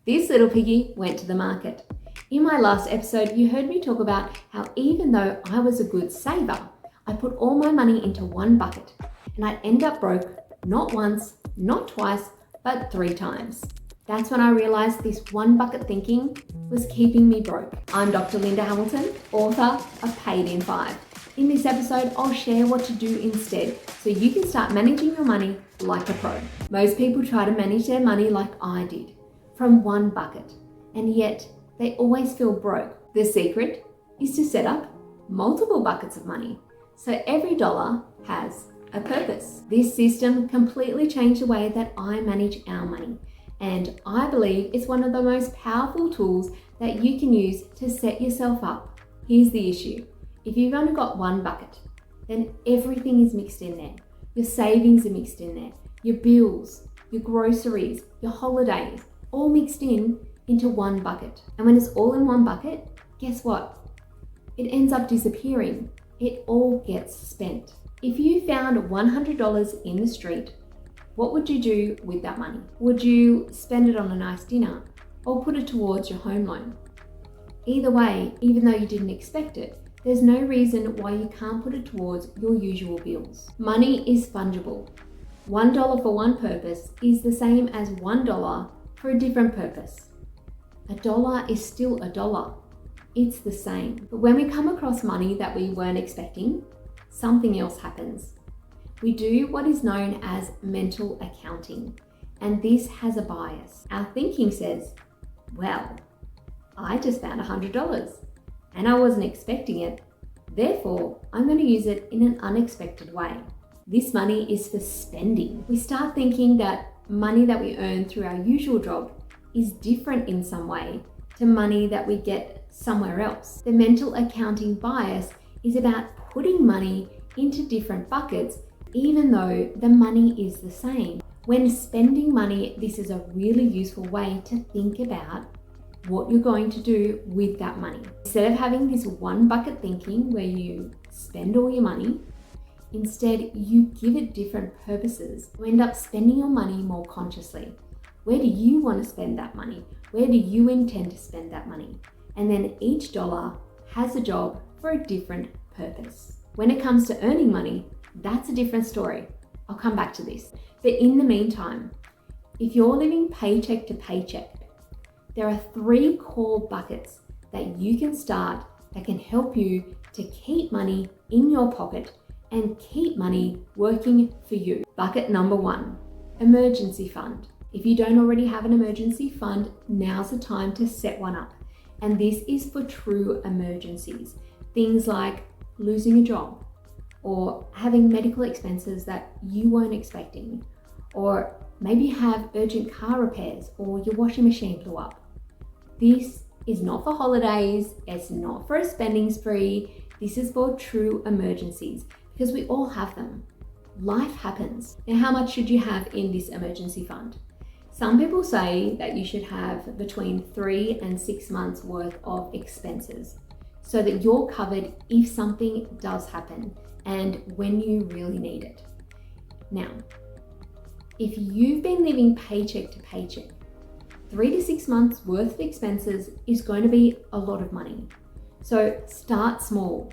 This little piggy went to the market. In my last episode, you heard me talk about how even though I was a good saver, I put all my money into one bucket and I'd end up broke not once, not twice, but 3 times. That's when I realized this one bucket thinking was keeping me broke. I'm Dr. Linda Hamilton, author of Paid in 5. In this episode, I'll share what to do instead so you can start managing your money like a pro. Most people try to manage their money like I did, from one bucket, and yet they always feel broke. The secret is to set up multiple buckets of money, so every dollar has a purpose. This system completely changed the way that I manage our money, and I believe it's one of the most powerful tools that you can use to set yourself up. Here's the issue. If you've only got one bucket, then everything is mixed in there. Your savings are mixed in there. Your bills, your groceries, your holidays, all mixed into one bucket. And when it's all in one bucket, guess what? It ends up disappearing. It all gets spent. If you found $100 in the street, what would you do with that money? Would you spend it on a nice dinner or put it towards your home loan? Either way, even though you didn't expect it, there's no reason why you can't put it towards your usual bills. Money is fungible. $1 for one purpose is the same as $1 for a different purpose. A dollar is still a dollar. It's the same. But when we come across money that we weren't expecting, something else happens. We do what is known as mental accounting, and this has a bias. Our thinking says, well, I just found $100 and I wasn't expecting it. Therefore, I'm going to use it in an unexpected way. This money is for spending. We start thinking that money that we earn through our usual job is different in some way to money that we get somewhere else. The mental accounting bias is about putting money into different buckets even though the money is the same. When spending money, this is a really useful way to think about what you're going to do with that money. Instead of having this one bucket thinking where you spend all your money, instead you give it different purposes. You end up spending your money more consciously. Where do you want to spend that money? Where do you intend to spend that money? And then each dollar has a job for a different purpose. When it comes to earning money, that's a different story. I'll come back to this. But in the meantime, if you're living paycheck to paycheck, there are 3 core buckets that you can start that can help you to keep money in your pocket and keep money working for you. Bucket number 1, emergency fund. If you don't already have an emergency fund, now's the time to set one up. And this is for true emergencies. Things like losing a job, or having medical expenses that you weren't expecting, or maybe you have urgent car repairs or your washing machine blew up. This is not for holidays, it's not for a spending spree, this is for true emergencies because we all have them. Life happens. Now, how much should you have in this emergency fund? Some people say that you should have between 3 and 6 months worth of expenses so that you're covered if something does happen and when you really need it. Now, if you've been living paycheck to paycheck, 3 to 6 months worth of expenses is going to be a lot of money. So start small.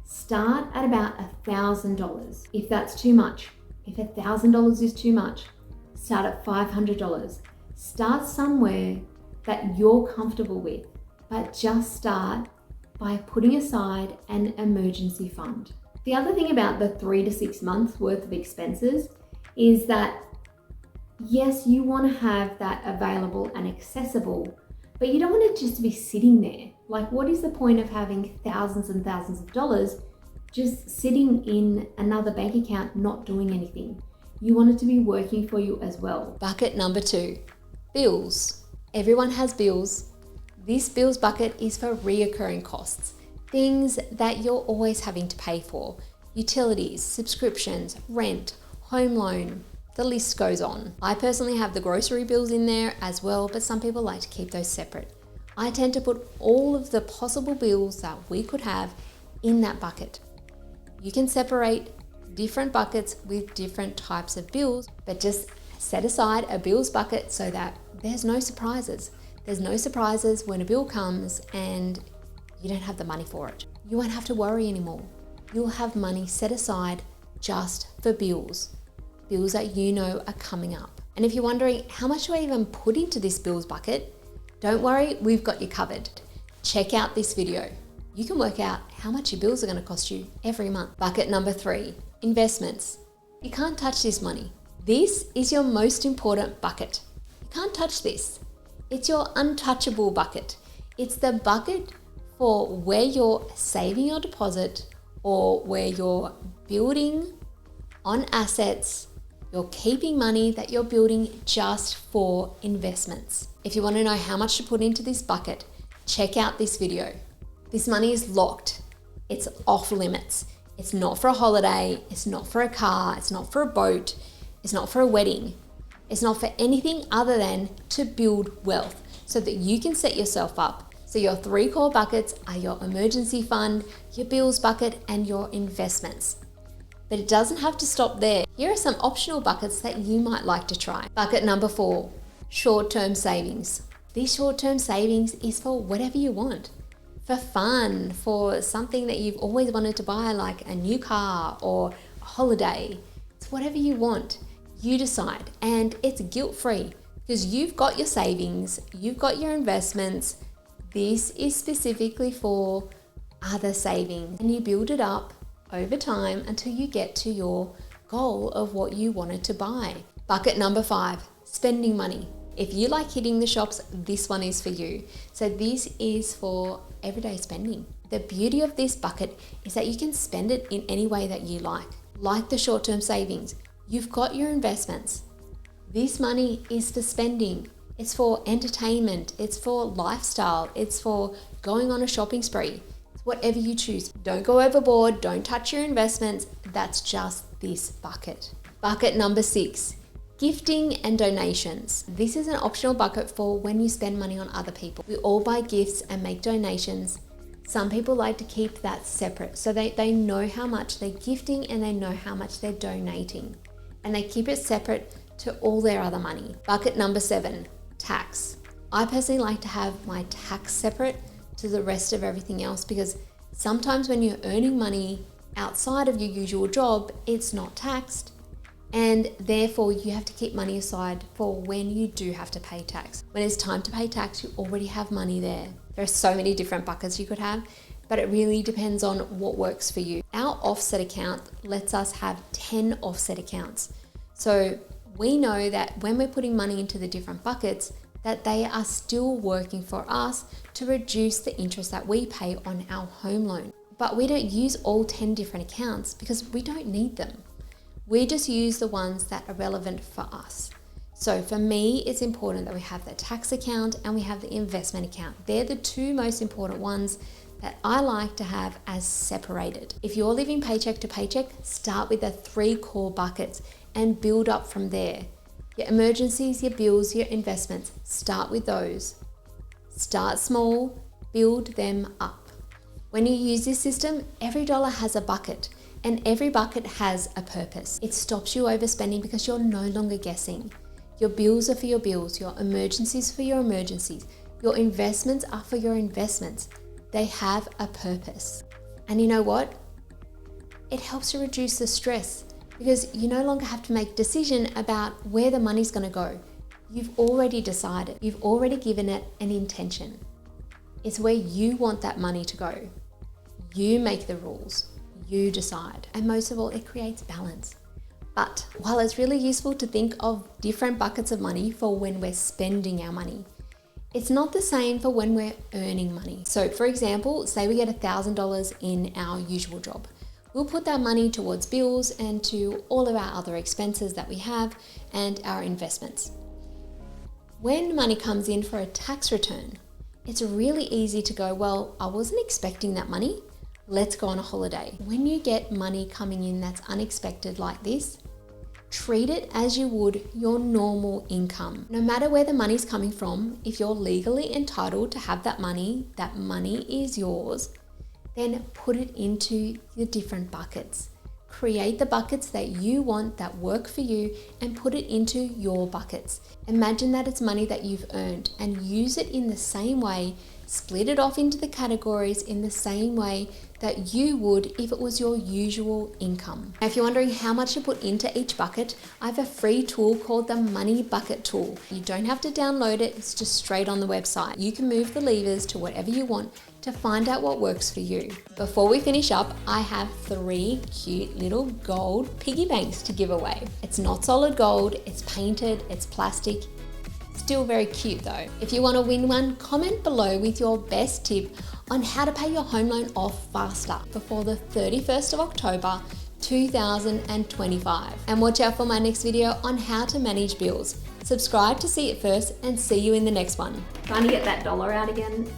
Start at about $1,000. If that's too much, if $1,000 is too much, start at $500. Start somewhere that you're comfortable with, but just start by putting aside an emergency fund. The other thing about the 3 to 6 months worth of expenses is that yes, you want to have that available and accessible, but you don't want it just to be sitting there. Like, what is the point of having thousands and thousands of dollars just sitting in another bank account not doing anything? You want it to be working for you as well. Bucket number 2, bills. Everyone has bills. This bills bucket is for reoccurring costs, things that you're always having to pay for. Utilities, subscriptions, rent, home loan, the list goes on. I personally have the grocery bills in there as well, but some people like to keep those separate. I tend to put all of the possible bills that we could have in that bucket. You can separate different buckets with different types of bills, but just set aside a bills bucket so that there's no surprises. There's no surprises when a bill comes and you don't have the money for it. You won't have to worry anymore. You'll have money set aside just for bills that you know are coming up. And if you're wondering, how much do I even put into this bills bucket? Don't worry, we've got you covered. Check out this video. You can work out how much your bills are going to cost you every month. Bucket number 3, investments. You can't touch this money. This is your most important bucket. You can't touch this. It's your untouchable bucket. It's the bucket for where you're saving your deposit or where you're building on assets. You're keeping money that you're building just for investments. If you want to know how much to put into this bucket, check out this video. This money is locked. It's off limits. It's not for a holiday. It's not for a car. It's not for a boat. It's not for a wedding. It's not for anything other than to build wealth so that you can set yourself up. So your 3 core buckets are your emergency fund, your bills bucket, and your investments. But it doesn't have to stop there. Here are some optional buckets that you might like to try. Bucket number 4, short-term savings. This short-term savings is for whatever you want. For fun, for something that you've always wanted to buy, like a new car or a holiday. It's whatever you want. You decide, and it's guilt-free because you've got your savings, you've got your investments. This is specifically for other savings, and you build it up over time until you get to your goal of what you wanted to buy. Bucket number 5, spending money. If you like hitting the shops, this one is for you. So this is for everyday spending. The beauty of this bucket is that you can spend it in any way that you like the short-term savings. You've got your investments. This money is for spending. It's for entertainment. It's for lifestyle. It's for going on a shopping spree. It's whatever you choose. Don't go overboard. Don't touch your investments. That's just this bucket. Bucket number 6, gifting and donations. This is an optional bucket for when you spend money on other people. We all buy gifts and make donations. Some people like to keep that separate so they know how much they're gifting and they know how much they're donating. And they keep it separate to all their other money. Bucket number 7, tax. I personally like to have my tax separate to the rest of everything else because sometimes when you're earning money outside of your usual job, it's not taxed. And therefore you have to keep money aside for when you do have to pay tax. When it's time to pay tax, you already have money there. There are so many different buckets you could have, but it really depends on what works for you. Our offset account lets us have 10 offset accounts. So we know that when we're putting money into the different buckets, that they are still working for us to reduce the interest that we pay on our home loan. But we don't use all 10 different accounts because we don't need them. We just use the ones that are relevant for us. So for me, it's important that we have the tax account and we have the investment account. They're the 2 most important ones that I like to have as separated. If you're living paycheck to paycheck, start with the 3 core buckets and build up from there. Your emergencies, your bills, your investments, start with those. Start small, build them up. When you use this system, every dollar has a bucket and every bucket has a purpose. It stops you overspending because you're no longer guessing. Your bills are for your bills, your emergencies for your emergencies, your investments are for your investments. They have a purpose. And you know what? It helps to reduce the stress because you no longer have to make a decision about where the money's going to go. You've already decided. You've already given it an intention. It's where you want that money to go. You make the rules. You decide. And most of all, it creates balance. But while it's really useful to think of different buckets of money for when we're spending our money, it's not the same for when we're earning money. So for example, say we get $1,000 in our usual job. We'll put that money towards bills and to all of our other expenses that we have and our investments. When money comes in for a tax return, it's really easy to go, well, I wasn't expecting that money. Let's go on a holiday. When you get money coming in that's unexpected like this, treat it as you would your normal income. No matter where the money's coming from, if you're legally entitled to have that money is yours, then put it into your different buckets. Create the buckets that you want that work for you and put it into your buckets. Imagine that it's money that you've earned and use it in the same way. Split it off into the categories in the same way that you would if it was your usual income. Now, if you're wondering how much to put into each bucket, I have a free tool called the Money Bucket Tool. You don't have to download it, it's just straight on the website. You can move the levers to whatever you want to find out what works for you. Before we finish up, I have 3 cute little gold piggy banks to give away. It's not solid gold, it's painted, it's plastic. Still very cute though. If you want to win one, comment below with your best tip on how to pay your home loan off faster before the 31st of October 2025. And watch out for my next video on how to manage bills. Subscribe to see it first and see you in the next one. Trying to get that dollar out again.